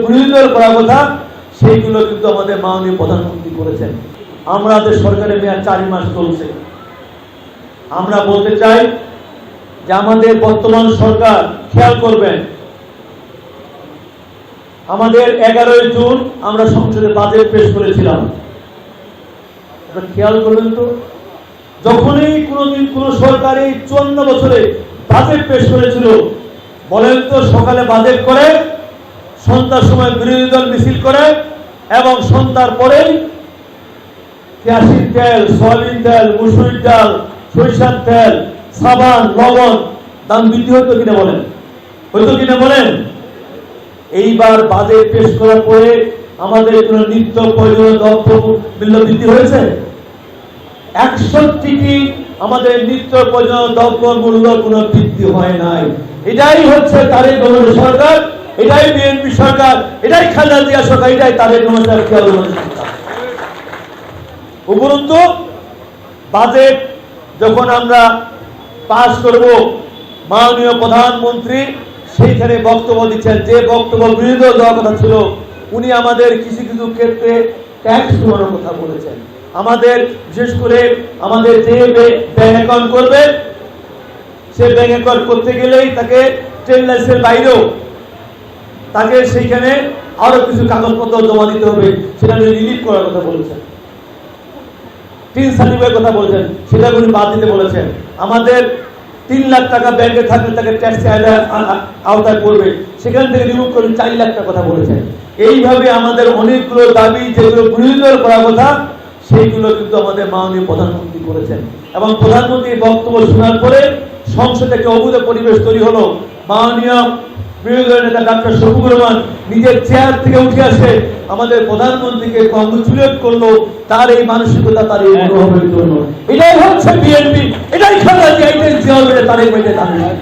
বিরোধী দল করার কথা সেইগুলো কিন্তু আমাদের মাননীয় প্রধানমন্ত্রী করেছেন। আমাদের সরকারের মেয়াদ 4 মাস চলছে। আমরা বলতে চাই যে আমাদের বর্তমান সরকার খেয়াল করবেন, আমাদের 11 জুন আমরা সংসদে বাজেট পেশ করেছিলাম। আপনারা খেয়াল করবেন তো, যখনই কোনোদিন কোন সরকারি 54 বছরে বাজেট পেশ করেছিল, বলেন তো সকালে বাজেট করে, সন্ধ্যার সময় বিরোধী দল মিছিল করে, এবং সন্ধ্যার পরেই কেরোসিন তেল, সয়াবিন তেল, মুসুরির ডাল, সরিষার তেল, সাবান, লবণ দাম বৃদ্ধি হতো কিনা বলেন? হতো কিনা বলেন? এইবার বাজেট পেশ করার পরে আমাদের কোন নিত্য প্রয়োজনীয় দ্রব্য মূল্য বৃদ্ধি হয়েছে? 61টি আমাদের নিত্য প্রয়োজনীয় দ্রব্য মূল্য কোনো বৃদ্ধি হয় নাই। এটাই হচ্ছে তারেক রহমানের সরকার, এটাই বিএনপি সরকার, এটাই খালেদা জিয়া সরকার, এটাই তারেক রহমানের সরকার। উপরন্তু বাজেট যখন আমরা পাস করব, মাননীয় প্রধানমন্ত্রী সেইখানে বক্তব্য দিচ্ছেন, যে বক্তব্য বিরোধী দল দেওয়ার কথা ছিল, উনি আমাদের কিছু কিছু ক্ষেত্রে ট্যাক্স কমানোর কথা বলেছেন। আমাদের বিশেষ করে আমাদের যে ব্যাংক অ্যাকাউন্ট করবে, সে ব্যাংক অ্যাকাউন্ট করতে গেলেই তাকে ট্রেড লাইসেন্সের বাইরেও তাকে সেইখানে আরো কিছু কাগজপত্র জমা দিতে হবে, সেটা উনি রিলিজ করার কথা বলেছেন। 3 সার্টিফিকেটের কথা বলেছেন, সেটা উনি বাদ দিতে বলেছেন। আমাদের 3 লাখ টাকা ব্যাংকে থাকলে তাকে ট্যাক্স আওতায় পড়বে, সেখান থেকে রিমুভ করে 4 লাখ টাকা কথা বলেছেন। এইভাবে আমাদের অনেকগুলো দাবি যেগুলো বিরোধী দল করার কথা, সেইগুলো কিন্তু আমাদের মাননীয় প্রধানমন্ত্রী করেছেন। এবং প্রধানমন্ত্রীর বক্তব্য শোনার পরে সংসদে একটা অভূত পরিবেশ তৈরি হলো। মাননীয় বিরোধী দলের নেতা ডক্টর শফিকুর রহমান নিজের চেয়ার থেকে উঠে আসে আমাদের প্রধানমন্ত্রীকে কংগ্রেচুলেট করলো, তার এই মানসিকতা, তার এই মনোভাবের জন্য। এটাই হচ্ছে বিএনপি, এটাই খালেদা জিয়া, এটাই জিয়া, তারেক রহমান।